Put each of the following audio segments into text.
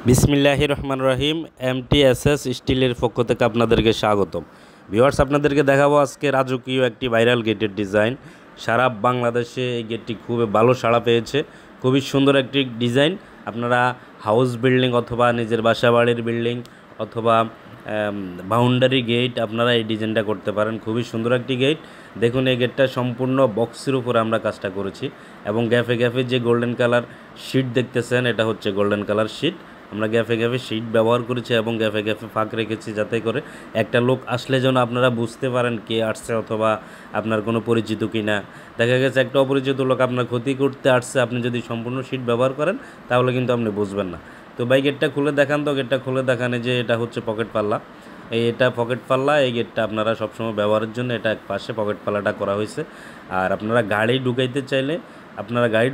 বিসমিল্লাহির রহমান রহিম। এমটিএসএস স্টিলের পক্ষ থেকে আপনাদেরকে স্বাগতম। ভিউয়ার্স, আপনাদেরকে দেখাবো আজকে রাজকীয় একটি ভাইরাল গেটের ডিজাইন। সারা বাংলাদেশে এই গেটটি খুবই ভালো সাড়া পেয়েছে। খুবই সুন্দর একটি ডিজাইন। আপনারা হাউস বিল্ডিং অথবা নিজের বাসা বাড়ির বিল্ডিং অথবা বাউন্ডারি গেট আপনারা এই ডিজাইনটা করতে পারেন। খুবই সুন্দর একটি গেট। দেখুন, এই গেটটা সম্পূর্ণ বক্সের উপর আমরা কাজটা করেছি এবং গ্যাফে গ্যাফে যে গোল্ডেন কালার শিট দেখতেছেন, এটা হচ্ছে গোল্ডেন কালার শিট। আমরা গ্যাফে গ্যাফে শিট ব্যবহার করেছি এবং গ্যাফে গ্যাফে ফাঁক রেখেছি, যাতে করে একটা লোক আসলে যেন আপনারা বুঝতে পারেন কে আসছে অথবা আপনার কোনো পরিচিত কি না। দেখা গেছে একটা অপরিচিত লোক আপনার ক্ষতি করতে আসছে, আপনি যদি সম্পূর্ণ শিট ব্যবহার করেন তাহলে কিন্তু আপনি বুঝবেন না। তো ভাই, গেটটা খুলে দেখান। তো গেটটা খুলে দেখানে যে এটা হচ্ছে পকেট পাল্লা। এটা পকেট পাল্লা। এই গেটটা আপনারা সবসময় ব্যবহারের জন্য এটা এক পাশে পকেট পাল্লাটা করা হয়েছে। আর আপনারা গাড়ি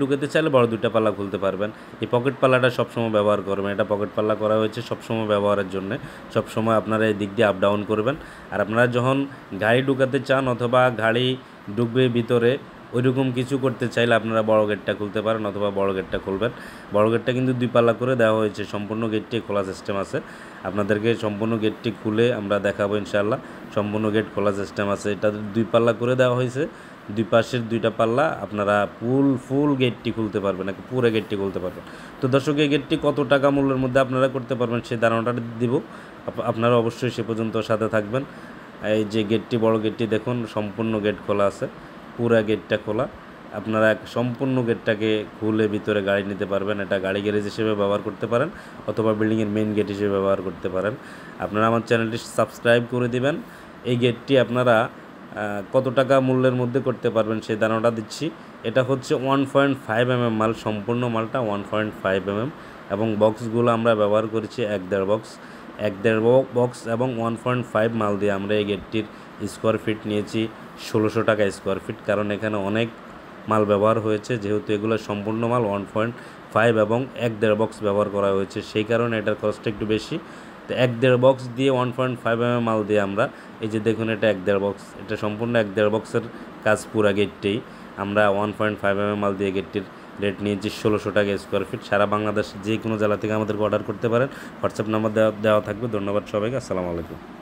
ঢুকাতে চাইলে বড় দুইটা পাল্লা খুলতে পারবেন। এই পকেট পাল্লাটা সবসময় ব্যবহার করবেন। এটা পকেট পাল্লা করা হয়েছে সবসময় ব্যবহারের জন্য। সবসময় আপনারা এই দিক দিয়ে আপ ডাউন করবেন। আর আপনারা যখন গাড়ি ঢুকাতে চান অথবা গাড়ি ঢুকবে ভিতরে, ওইরকম কিছু করতে চাইলে আপনারা বড় গেটটা খুলতে পারেন অথবা বড় গেটটা খুলবেন। বড় গেটটা কিন্তু দুই পাল্লা করে দেওয়া হয়েছে। সম্পূর্ণ গেটটি খোলা সিস্টেম আছে। আপনাদেরকে সম্পূর্ণ গেটটি খুলে আমরা দেখাবো ইনশাআল্লাহ। সম্পূর্ণ গেট খোলা সিস্টেম আছে। এটা দুই পাল্লা করে দেওয়া হয়েছে। দুই পাশের দুইটা পাল্লা আপনারা ফুল গেটটি খুলতে পারবেন, পুরো গেটটি খুলতে পারবেন। তো দর্শক, এই গেটটি কত টাকা মূল্যের মধ্যে আপনারা করতে পারবেন সেই ধারণাটা দিব। আপনারা অবশ্যই সে পর্যন্ত সাথে থাকবেন। এই যে গেটটি, বড় গেটটি দেখুন, সম্পূর্ণ গেট খোলা আছে। পুরা গেটটা খোলা। আপনারা সম্পূর্ণ গেটটাকে খুলে ভিতরে গাড়ি নিতে পারবেন। এটা গাড়ি গ্যারেজ হিসেবে ব্যবহার করতে পারেন অথবা বিল্ডিংয়ের মেইন গেট হিসেবে ব্যবহার করতে পারেন। আপনারা আমার চ্যানেলটি সাবস্ক্রাইব করে দিবেন। এই গেটটি আপনারা কত টাকা মূল্যের মধ্যে করতে পারবেন সেই ধারণাটা দিচ্ছি। এটা হচ্ছে 1.5 mm মাল। সম্পূর্ণ মালটা 1.5 mm এবং বক্সগুলো আমরা ব্যবহার করেছি 1.5 বক্স এবং 1.5 মাল দিয়ে আমরা এই গেটটির স্কোয়ার ফিট নিয়েছি 1600 টাকা স্কোয়ার ফিট। কারণ এখানে অনেক মাল ব্যবহার হয়েছে, যেহেতু এগুলো সম্পূর্ণ মাল 1.5 এবং 1.5 বক্স ব্যবহার করা হয়েছে, সেই কারণে এটার কস্ট একটু বেশি। তো 1.5 বক্স দিয়ে 1.5 mm মাল দিয়ে আমরা, এই যে দেখুন, এটা 1.5 বক্স, এটা সম্পূর্ণ 1.5 বক্সের কাজ। পুরা গেটটাই আমরা 1.5 mm মাল দিয়ে গেটটির রেট নিয়েছি 1600 টাকা স্কোয়ার ফিট। সারা বাংলাদেশ যে কোনো জেলা থেকে আমাদেরকে অর্ডার করতে পারেন। হোয়াটসঅ্যাপ নাম্বার দেওয়া থাকবে। ধন্যবাদ সবাইকে। আসসালামু আলাইকুম।